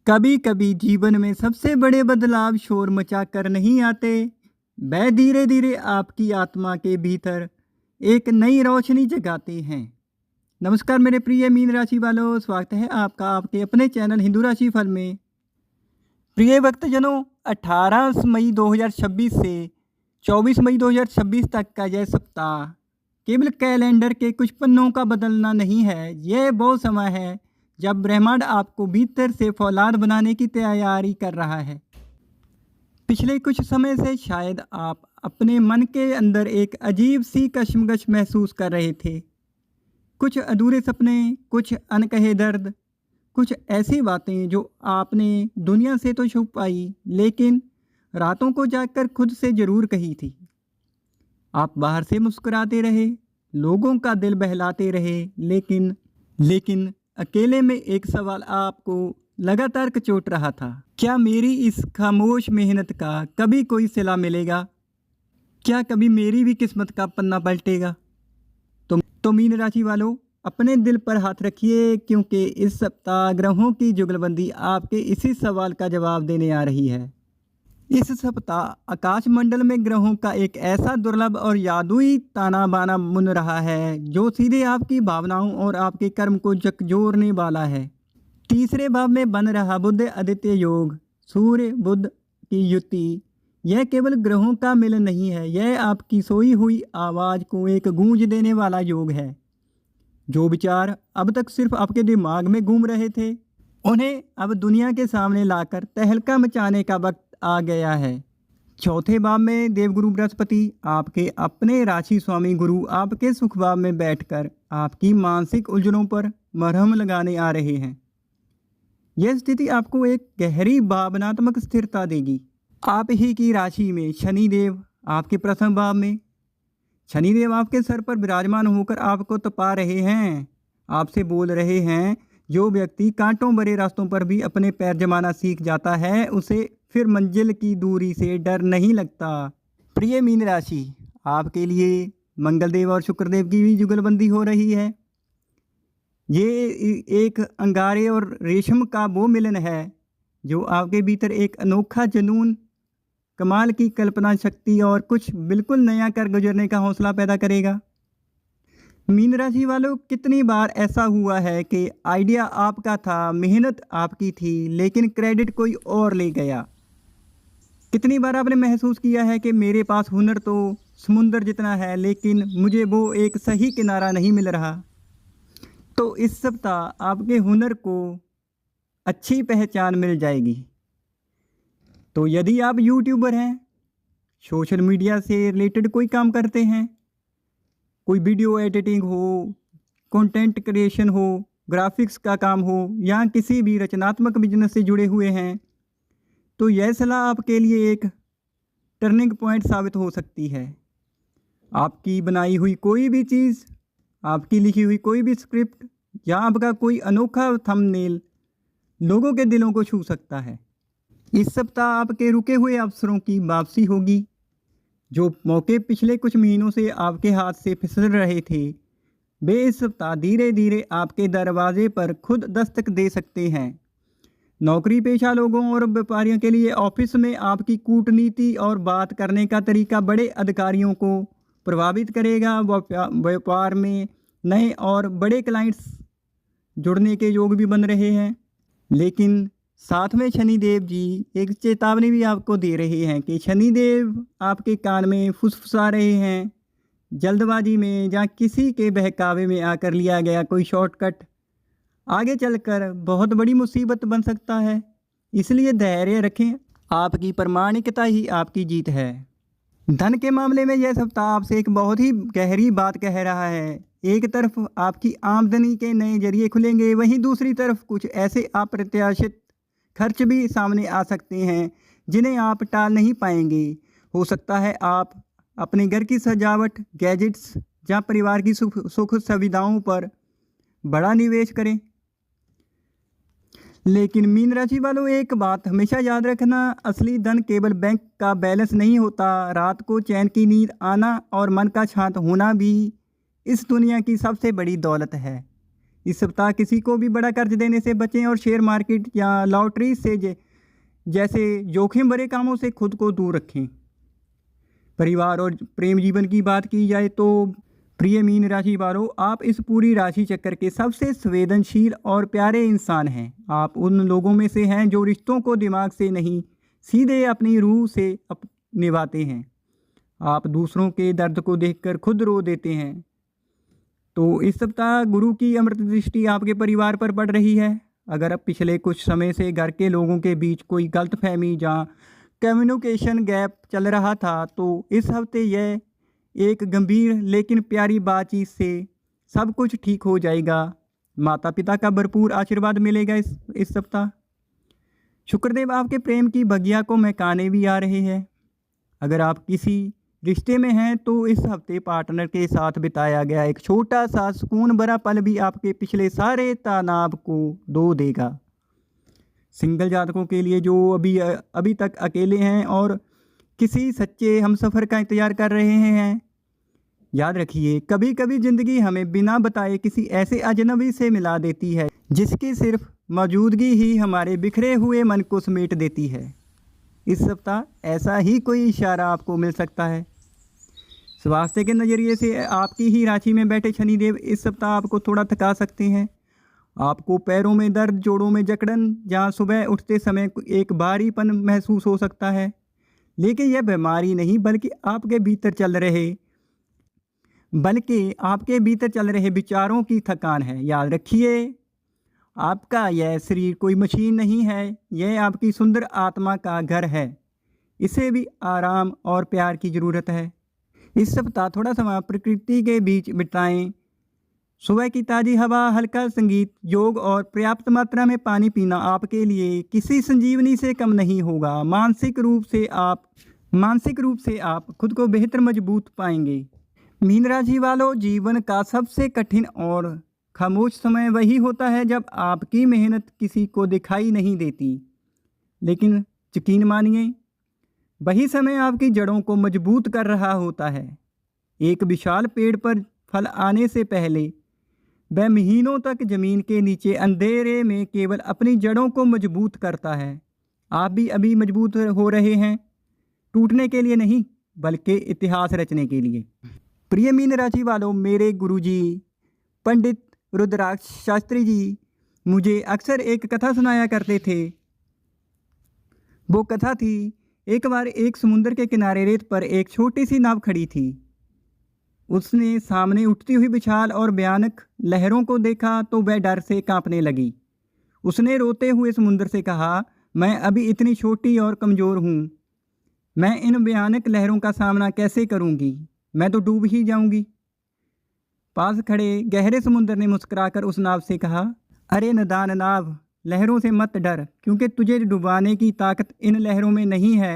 कभी कभी जीवन में सबसे बड़े बदलाव शोर मचा कर नहीं आते। वह धीरे धीरे आपकी आत्मा के भीतर एक नई रोशनी जगाते हैं। नमस्कार मेरे प्रिय मीन राशि वालों, स्वागत है आपका आपके अपने चैनल हिंदू राशि फल में। प्रिय भक्तजनों, 18 मई 2026 से 24 मई 2026 तक का यह सप्ताह केवल कैलेंडर के कुछ पन्नों का बदलना नहीं है। यह वो समय है जब ब्रह्मांड आपको भीतर से फौलाद बनाने की तैयारी कर रहा है। पिछले कुछ समय से शायद आप अपने मन के अंदर एक अजीब सी कश्मकश महसूस कर रहे थे। कुछ अधूरे सपने, कुछ अनकहे दर्द, कुछ ऐसी बातें जो आपने दुनिया से तो छुपाई लेकिन रातों को जागकर खुद से ज़रूर कही थी। आप बाहर से मुस्कुराते रहे, लोगों का दिल बहलाते रहे, लेकिन अकेले में एक सवाल आपको लगातार कचोट रहा था। क्या मेरी इस खामोश मेहनत का कभी कोई सिला मिलेगा? क्या कभी मेरी भी किस्मत का पन्ना पलटेगा? तो मीन राशि वालों, अपने दिल पर हाथ रखिए, क्योंकि इस सप्ताह ग्रहों की जुगलबंदी आपके इसी सवाल का जवाब देने आ रही है। इस सप्ताह आकाश मंडल में ग्रहों का एक ऐसा दुर्लभ और जादुई ताना बाना बुन रहा है जो सीधे आपकी भावनाओं और आपके कर्म को झकझोरने वाला है। तीसरे भाव में बन रहा बुध आदित्य योग, सूर्य बुध की युति, यह केवल ग्रहों का मिलन नहीं है, यह आपकी सोई हुई आवाज़ को एक गूंज देने वाला योग है। जो विचार अब तक सिर्फ आपके दिमाग में घूम रहे थे, उन्हें अब दुनिया के सामने लाकर तहलका मचाने का वक्त आ गया है। चौथे भाव में देवगुरु बृहस्पति, आपके अपने राशि स्वामी गुरु, आपके सुख भाव में बैठकर आपकी मानसिक उलझनों पर मरहम लगाने आ रहे हैं। यह स्थिति आपको एक गहरी भावनात्मक स्थिरता देगी। आप ही की राशि में शनिदेव, आपके प्रथम भाव में शनिदेव आपके सर पर विराजमान होकर आपको तपा रहे हैं, आपसे बोल रहे हैं। जो व्यक्ति कांटों भरे रास्तों पर भी अपने पैर जमाना सीख जाता है, उसे फिर मंजिल की दूरी से डर नहीं लगता। प्रिय मीन राशि, आपके लिए मंगलदेव और शुक्रदेव की भी जुगलबंदी हो रही है। ये एक अंगारे और रेशम का वो मिलन है जो आपके भीतर एक अनोखा जुनून, कमाल की कल्पना शक्ति और कुछ बिल्कुल नया कर गुजरने का हौसला पैदा करेगा। मीन राशि वालों, कितनी बार ऐसा हुआ है कि आइडिया आपका था, मेहनत आपकी थी, लेकिन क्रेडिट कोई और ले गया। कितनी बार आपने महसूस किया है कि मेरे पास हुनर तो समुंदर जितना है, लेकिन मुझे वो एक सही किनारा नहीं मिल रहा। तो इस सप्ताह आपके हुनर को अच्छी पहचान मिल जाएगी। तो यदि आप यूट्यूबर हैं, सोशल मीडिया से रिलेटेड कोई काम करते हैं, कोई वीडियो एडिटिंग हो, कंटेंट क्रिएशन हो, ग्राफिक्स का काम हो, या किसी भी रचनात्मक बिजनेस से जुड़े हुए हैं, तो यह सलाह आपके लिए एक टर्निंग पॉइंट साबित हो सकती है। आपकी बनाई हुई कोई भी चीज़, आपकी लिखी हुई कोई भी स्क्रिप्ट या आपका कोई अनोखा थंबनेल लोगों के दिलों को छू सकता है। इस सप्ताह आपके रुके हुए अवसरों की वापसी होगी। जो मौके पिछले कुछ महीनों से आपके हाथ से फिसल रहे थे, वे इस सप्ताह धीरे धीरे आपके दरवाजे पर खुद दस्तक दे सकते हैं। नौकरी पेशा लोगों और व्यापारियों के लिए ऑफिस में आपकी कूटनीति और बात करने का तरीका बड़े अधिकारियों को प्रभावित करेगा। व्यापार में नए और बड़े क्लाइंट्स जुड़ने के योग भी बन रहे हैं। लेकिन साथ में शनिदेव जी एक चेतावनी भी आपको दे रहे हैं कि शनिदेव आपके कान में फुसफुसा रहे हैं। जल्दबाजी में या किसी के बहकावे में आकर लिया गया कोई शॉर्टकट आगे चलकर बहुत बड़ी मुसीबत बन सकता है, इसलिए धैर्य रखें। आपकी प्रामाणिकता ही आपकी जीत है। धन के मामले में यह सप्ताह आपसे एक बहुत ही गहरी बात कह रहा है। एक तरफ आपकी आमदनी के नए जरिए खुलेंगे, वहीं दूसरी तरफ कुछ ऐसे अप्रत्याशित खर्च भी सामने आ सकते हैं जिन्हें आप टाल नहीं पाएंगे। हो सकता है आप अपने घर की सजावट, गैजेट्स या परिवार की सुख सुविधाओं पर बड़ा निवेश करें। लेकिन मीन राशि वालों, एक बात हमेशा याद रखना, असली धन केवल बैंक का बैलेंस नहीं होता। रात को चैन की नींद आना और मन का शांत होना भी इस दुनिया की सबसे बड़ी दौलत है। इस सप्ताह किसी को भी बड़ा कर्ज देने से बचें और शेयर मार्केट या लॉटरी से जैसे जोखिम भरे कामों से खुद को दूर रखें। परिवार और प्रेम जीवन की बात की जाए तो प्रिय मीन राशि वालों, आप इस पूरी राशि चक्कर के सबसे संवेदनशील और प्यारे इंसान हैं। आप उन लोगों में से हैं जो रिश्तों को दिमाग से नहीं, सीधे अपनी रूह से निभाते हैं। आप दूसरों के दर्द को देखकर खुद रो देते हैं। तो इस सप्ताह गुरु की अमृत दृष्टि आपके परिवार पर पड़ रही है। अगर अब पिछले कुछ समय से घर के लोगों के बीच कोई गलतफहमी या कम्युनिकेशन गैप चल रहा था, तो इस हफ्ते यह एक गंभीर लेकिन प्यारी बातचीत से सब कुछ ठीक हो जाएगा। माता पिता का भरपूर आशीर्वाद मिलेगा इस सप्ताह। शुक्रदेव आपके प्रेम की बगिया को महकाने भी आ रहे हैं। अगर आप किसी रिश्ते में हैं तो इस हफ्ते पार्टनर के साथ बिताया गया एक छोटा सा सुकून भरा पल भी आपके पिछले सारे तनाव को धो देगा। सिंगल जातकों के लिए जो अभी तक अकेले हैं और किसी सच्चे हमसफ़र का इंतज़ार कर रहे हैं, याद रखिए कभी कभी ज़िंदगी हमें बिना बताए किसी ऐसे अजनबी से मिला देती है जिसकी सिर्फ मौजूदगी ही हमारे बिखरे हुए मन को समेट देती है। इस सप्ताह ऐसा ही कोई इशारा आपको मिल सकता है। स्वास्थ्य के नज़रिए से आपकी ही राशि में बैठे शनिदेव इस सप्ताह आपको थोड़ा थका सकते हैं। आपको पैरों में दर्द, जोड़ों में जकड़न, जहाँ सुबह उठते समय एक भारीपन महसूस हो सकता है, लेकिन यह बीमारी नहीं बल्कि आपके भीतर चल रहे विचारों की थकान है। याद रखिए आपका यह शरीर कोई मशीन नहीं है, यह आपकी सुंदर आत्मा का घर है। इसे भी आराम और प्यार की ज़रूरत है। इस सप्ताह थोड़ा समय प्रकृति के बीच बिताएं। सुबह की ताज़ी हवा, हल्का संगीत, योग और पर्याप्त मात्रा में पानी पीना आपके लिए किसी संजीवनी से कम नहीं होगा। मानसिक रूप से आप खुद को बेहतर मजबूत पाएंगे। मीन राशि वालों, जीवन का सबसे कठिन और खामोश समय वही होता है जब आपकी मेहनत किसी को दिखाई नहीं देती, लेकिन यकीन मानिए वही समय आपकी जड़ों को मजबूत कर रहा होता है। एक विशाल पेड़ पर फल आने से पहले वह महीनों तक जमीन के नीचे अंधेरे में केवल अपनी जड़ों को मजबूत करता है। आप भी अभी मजबूत हो रहे हैं, टूटने के लिए नहीं बल्कि इतिहास रचने के लिए। प्रिय मीन राशि वालों, मेरे गुरुजी पंडित रुद्राक्ष शास्त्री जी मुझे अक्सर एक कथा सुनाया करते थे। वो कथा थी, एक बार एक समुद्र के किनारे रेत पर एक छोटी सी नाव खड़ी थी। उसने सामने उठती हुई विशाल और भयानक लहरों को देखा तो वह डर से कांपने लगी। उसने रोते हुए समुद्र से कहा, मैं अभी इतनी छोटी और कमज़ोर हूँ, मैं इन भयानक लहरों का सामना कैसे करूँगी, मैं तो डूब ही जाऊँगी। पास खड़े गहरे समुद्र ने मुस्कुराकर उस नाव से कहा, अरे नादान नाव, लहरों से मत डर, क्योंकि तुझे डुबाने की ताकत इन लहरों में नहीं है।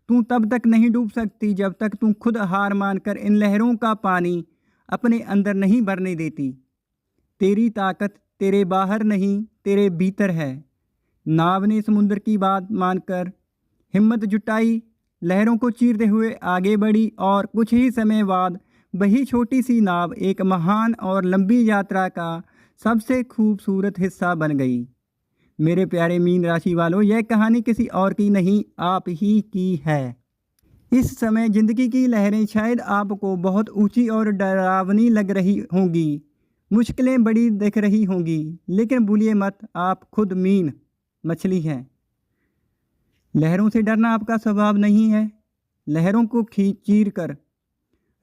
तू तब तक नहीं डूब सकती जब तक तू खुद हार मानकर इन लहरों का पानी अपने अंदर नहीं भरने देती। तेरी ताकत तेरे बाहर नहीं, तेरे भीतर है। नाव ने समुद्र की बात मानकर हिम्मत जुटाई, लहरों को चीरते हुए आगे बढ़ी और कुछ ही समय बाद वही छोटी सी नाव एक महान और लंबी यात्रा का सबसे खूबसूरत हिस्सा बन गई। मेरे प्यारे मीन राशि वालों, यह कहानी किसी और की नहीं, आप ही की है। इस समय ज़िंदगी की लहरें शायद आपको बहुत ऊंची और डरावनी लग रही होंगी, मुश्किलें बड़ी दिख रही होंगी, लेकिन भूलिए मत, आप खुद मीन मछली हैं। लहरों से डरना आपका स्वभाव नहीं है, लहरों को चीर कर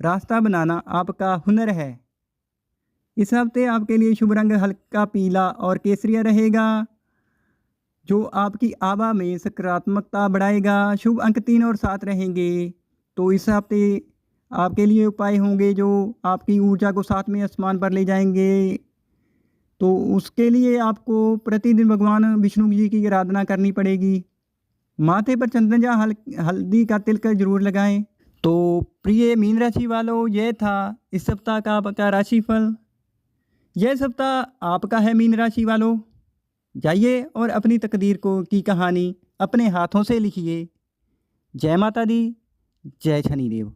रास्ता बनाना आपका हुनर है। इस हफ्ते आपके लिए शुभ रंग हल्का पीला और केसरिया रहेगा, जो आपकी आभा में सकारात्मकता बढ़ाएगा। शुभ अंक 3 और 7 रहेंगे। तो इस हफ्ते आपके लिए उपाय होंगे जो आपकी ऊर्जा को 7वें आसमान पर ले जाएंगे। तो उसके लिए आपको प्रतिदिन भगवान विष्णु जी की आराधना करनी पड़ेगी। माथे पर चंदन या हल्दी का तिलक जरूर लगाएं। तो प्रिय मीन राशि वालों, यह था इस सप्ताह का आपका राशिफल। यह सप्ताह आपका है मीन राशि वालों। जाइए और अपनी तकदीर की कहानी अपने हाथों से लिखिए। जय माता दी, जय शनिदेव।